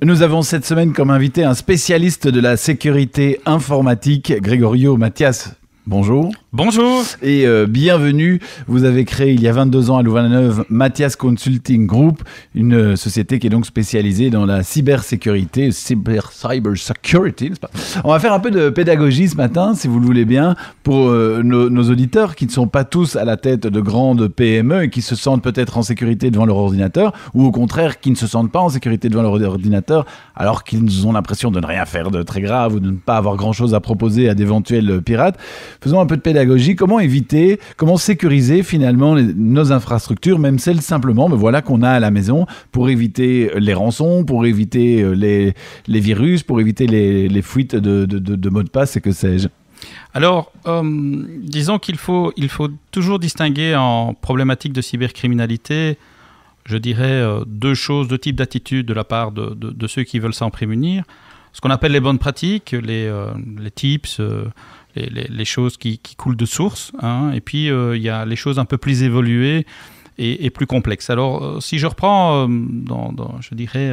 Nous avons cette semaine comme invité un spécialiste de la sécurité informatique, Gregorio Mathias. Bonjour. Bonjour. Et bienvenue. Vous avez créé il y a 22 ans à Louvain-la-Neuve Mathias Consulting Group, une société qui est donc spécialisée dans la cybersécurité, cyber security, n'est-ce pas ? On va faire un peu de pédagogie ce matin, si vous le voulez bien, pour nos auditeurs qui ne sont pas tous à la tête de grandes PME et qui se sentent peut-être en sécurité devant leur ordinateur, ou au contraire qui ne se sentent pas en sécurité devant leur ordinateur, alors qu'ils ont l'impression de ne rien faire de très grave ou de ne pas avoir grand-chose à proposer à d'éventuels pirates. Faisons un peu de pédagogie. Comment éviter, comment sécuriser finalement nos infrastructures, même celles simplement qu'on a à la maison, pour éviter les rançons, pour éviter les virus, pour éviter les fuites de mots de passe et que sais-je. Alors, disons qu'il faut toujours distinguer en problématique de cybercriminalité, je dirais, deux types d'attitudes de la part de ceux qui veulent s'en prémunir. Ce qu'on appelle les bonnes pratiques, les tips, les choses qui coulent de source, hein, et puis il y a les choses un peu plus évoluées et plus complexes. Alors, si je reprends, je dirais,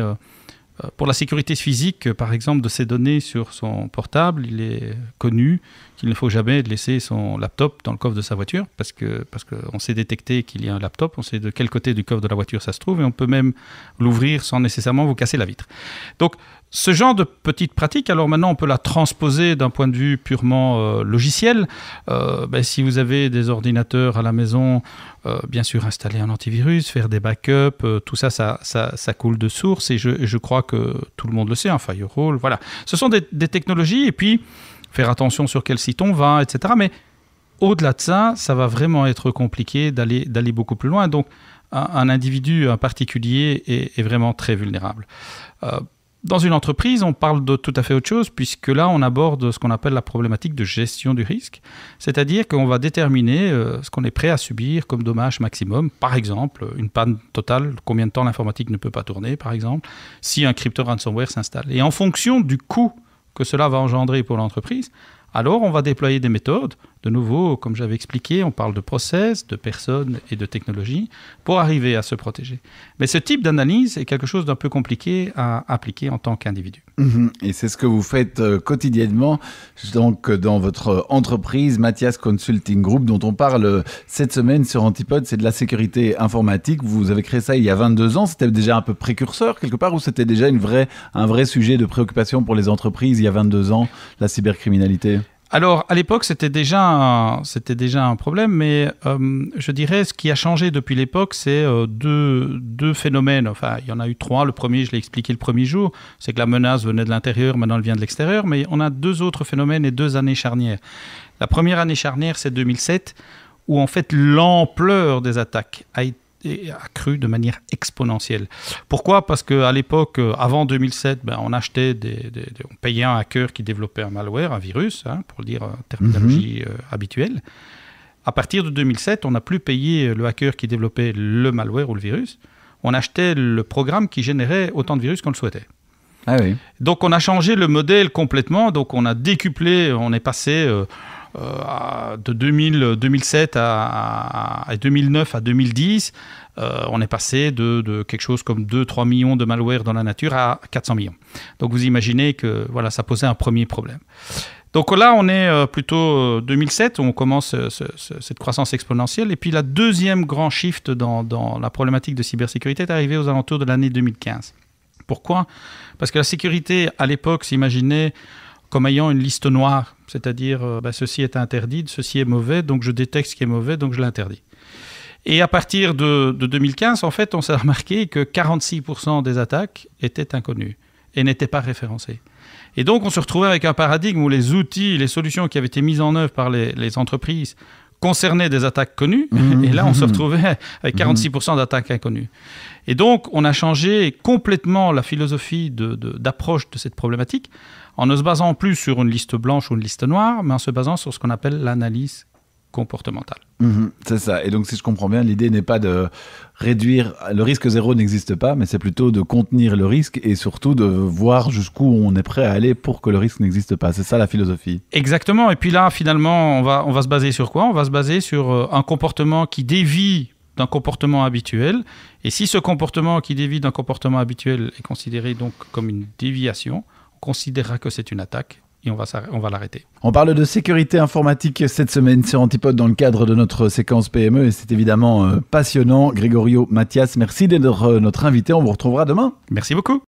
pour la sécurité physique, par exemple, de ses données sur son portable, il est connu qu'il ne faut jamais laisser son laptop dans le coffre de sa voiture, parce qu'on sait détecter qu'il y a un laptop, on sait de quel côté du coffre de la voiture ça se trouve, et on peut même l'ouvrir sans nécessairement vous casser la vitre. Donc, ce genre de petite pratique, alors maintenant on peut la transposer d'un point de vue purement logiciel. Si vous avez des ordinateurs à la maison, bien sûr installer un antivirus, faire des backups, tout ça coule de source, et je crois que tout le monde le sait, un firewall, voilà. Ce sont des technologies, et puis faire attention sur quel site on va, etc. Mais au-delà de ça, ça va vraiment être compliqué d'aller beaucoup plus loin. Donc un individu, un particulier est vraiment très vulnérable. Dans une entreprise, on parle de tout à fait autre chose, puisque là, on aborde ce qu'on appelle la problématique de gestion du risque. C'est-à-dire qu'on va déterminer ce qu'on est prêt à subir comme dommage maximum. Par exemple, une panne totale, combien de temps l'informatique ne peut pas tourner, par exemple, si un crypto ransomware s'installe. Et en fonction du coût que cela va engendrer pour l'entreprise, alors on va déployer des méthodes. De nouveau, comme j'avais expliqué, on parle de process, de personnes et de technologies pour arriver à se protéger. Mais ce type d'analyse est quelque chose d'un peu compliqué à appliquer en tant qu'individu. Et c'est ce que vous faites quotidiennement donc, dans votre entreprise Mathias Consulting Group, dont on parle cette semaine sur Antipode. C'est de la sécurité informatique. Vous avez créé ça il y a 22 ans. C'était déjà un peu précurseur quelque part, ou c'était déjà un vrai sujet de préoccupation pour les entreprises il y a 22 ans, la cybercriminalité ? Alors, à l'époque, c'était déjà un problème, mais je dirais ce qui a changé depuis l'époque, c'est deux phénomènes. Enfin, il y en a eu trois. Le premier, je l'ai expliqué le premier jour, c'est que la menace venait de l'intérieur, maintenant elle vient de l'extérieur, mais on a deux autres phénomènes et 2 années charnières. La première année charnière, c'est 2007, où en fait l'ampleur des attaques a accru de manière exponentielle. Pourquoi ? Parce qu'à l'époque, avant 2007, on achetait on payait un hacker qui développait un malware, un virus, pour le dire en terminologie habituelle. À partir de 2007, on n'a plus payé le hacker qui développait le malware ou le virus. On achetait le programme qui générait autant de virus qu'on le souhaitait. Ah oui. Donc on a changé le modèle complètement, donc on a décuplé, on est passé de 2007 à 2009 à 2010, on est passé de quelque chose comme 2-3 millions de malware dans la nature à 400 millions. Donc vous imaginez que voilà, ça posait un premier problème. Donc là, on est plutôt 2007, où on commence cette croissance exponentielle. Et puis la deuxième grand shift dans la problématique de cybersécurité est arrivée aux alentours de l'année 2015. Pourquoi ? Parce que la sécurité, à l'époque, s'imaginait comme ayant une liste noire, c'est-à-dire ceci est interdit, ceci est mauvais, donc je détecte ce qui est mauvais, donc je l'interdis. Et à partir de 2015, en fait, on s'est remarqué que 46% des attaques étaient inconnues et n'étaient pas référencées. Et donc, on se retrouvait avec un paradigme où les outils, les solutions qui avaient été mises en œuvre par les entreprises concernaient des attaques connues, et là, on se retrouvait avec 46% d'attaques inconnues. Et donc, on a changé complètement la philosophie d'approche de cette problématique, en ne se basant plus sur une liste blanche ou une liste noire, mais en se basant sur ce qu'on appelle l'analyse comportementale. C'est ça. Et donc, si je comprends bien, l'idée n'est pas de réduire... Le risque zéro n'existe pas, mais c'est plutôt de contenir le risque et surtout de voir jusqu'où on est prêt à aller pour que le risque n'existe pas. C'est ça la philosophie. Exactement. Et puis là, finalement, on va se baser sur quoi ? On va se baser sur un comportement qui dévie d'un comportement habituel. Et si ce comportement qui dévie d'un comportement habituel est considéré donc comme une déviation, on considérera que c'est une attaque et on va l'arrêter. On parle de sécurité informatique cette semaine sur Antipode dans le cadre de notre séquence PME et c'est évidemment passionnant. Grégorio Mathias, merci d'être notre invité. On vous retrouvera demain. Merci beaucoup.